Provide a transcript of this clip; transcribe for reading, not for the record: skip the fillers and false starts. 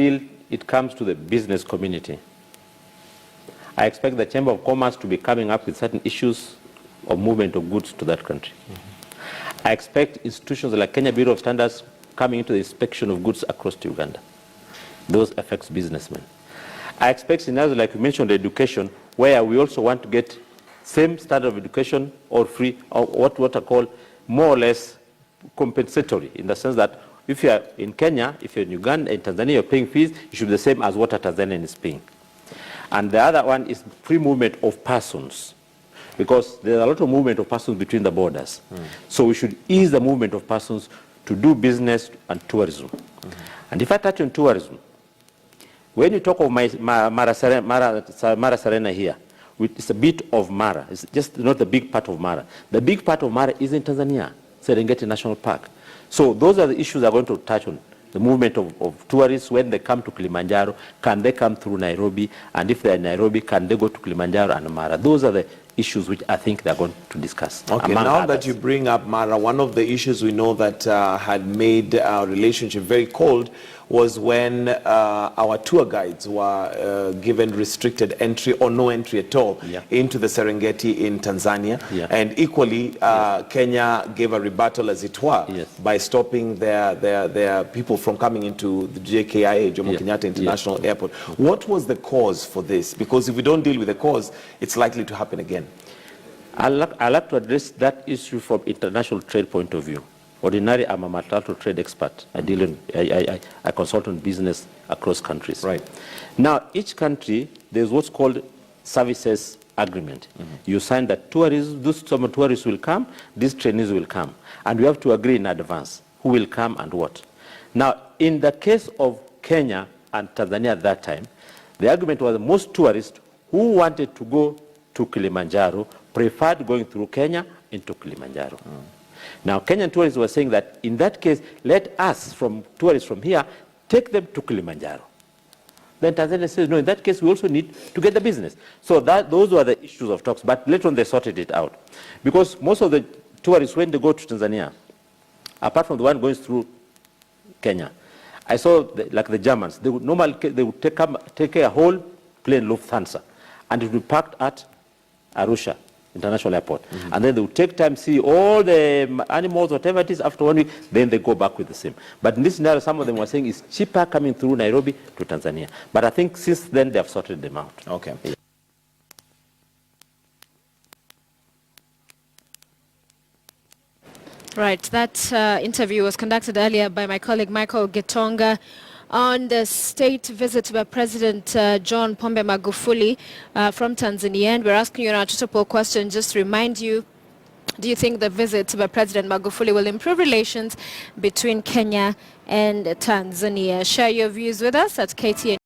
Till it comes to the business community, I expect the Chamber of Commerce to be coming up with certain issues of movement of goods to that country. I expect institutions like Kenya Bureau of Standards coming into the inspection of goods across to Uganda. Those affects businessmen. I expect scenarios like you mentioned, education, where we also want to get same standard of education or free, or what I call more or less compensatory, in the sense that if you are in Kenya, if you're in Uganda, in Tanzania, you're paying fees, it should be the same as what a Tanzanian is paying. And the other one is free movement of persons, because there's a lot of movement of persons between the borders. So we should ease the movement of persons to do business and tourism. And if I touch on tourism, when you talk of Mara Serena here, it's a bit of Mara. It's just not the big part of Mara. The big part of Mara is in Tanzania, Serengeti National Park. So those are the issues I'm going to touch on. The movement of tourists when they come to Kilimanjaro, can they come through Nairobi? And if they're in Nairobi, can they go to Kilimanjaro and Mara? Those are the issues which I think they're going to discuss. Okay, now that you bring up Mara, one of the issues we know that had made our relationship very cold was when our tour guides were given restricted entry or no entry at all into the Serengeti in Tanzania. And equally, Kenya gave a rebuttal, as it were, by stopping their people from coming into the JKIA, Jomo Kenyatta International Airport. What was the cause for this? Because if we don't deal with the cause, it's likely to happen again. I'd like to address that issue from international trade point of view. Ordinarily, I'm a multilateral trade expert. I consult on business across countries. Right. Now, each country, there's what's called services agreement. You sign that some tourists will come, these trainees will come. And we have to agree in advance who will come and what. Now, in the case of Kenya and Tanzania at that time, the argument was most tourists who wanted to go to Kilimanjaro preferred going through Kenya into Kilimanjaro. Now, Kenyan tourists were saying that in that case, let us, tourists from here, take them to Kilimanjaro. Then Tanzania says, no, in that case, we also need to get the business. So those were the issues of talks, but later on they sorted it out. Because most of the tourists, when they go to Tanzania, apart from the one going through Kenya, I saw, like the Germans, they would take a whole plane Lufthansa, and it would be parked at Arusha International Airport. And then they would take time, see all the animals, whatever it is, after 1 week, then they go back with the same. But in this scenario, some of them were saying it's cheaper coming through Nairobi to Tanzania. But I think since then, they have sorted them out. Okay. Right, that interview was conducted earlier by my colleague Michael Gitonga on the state visit by President John Pombe Magufuli from Tanzania. And we're asking you an archetypal question, just to remind you, do you think the visit by President Magufuli will improve relations between Kenya and Tanzania? Share your views with us at KTN.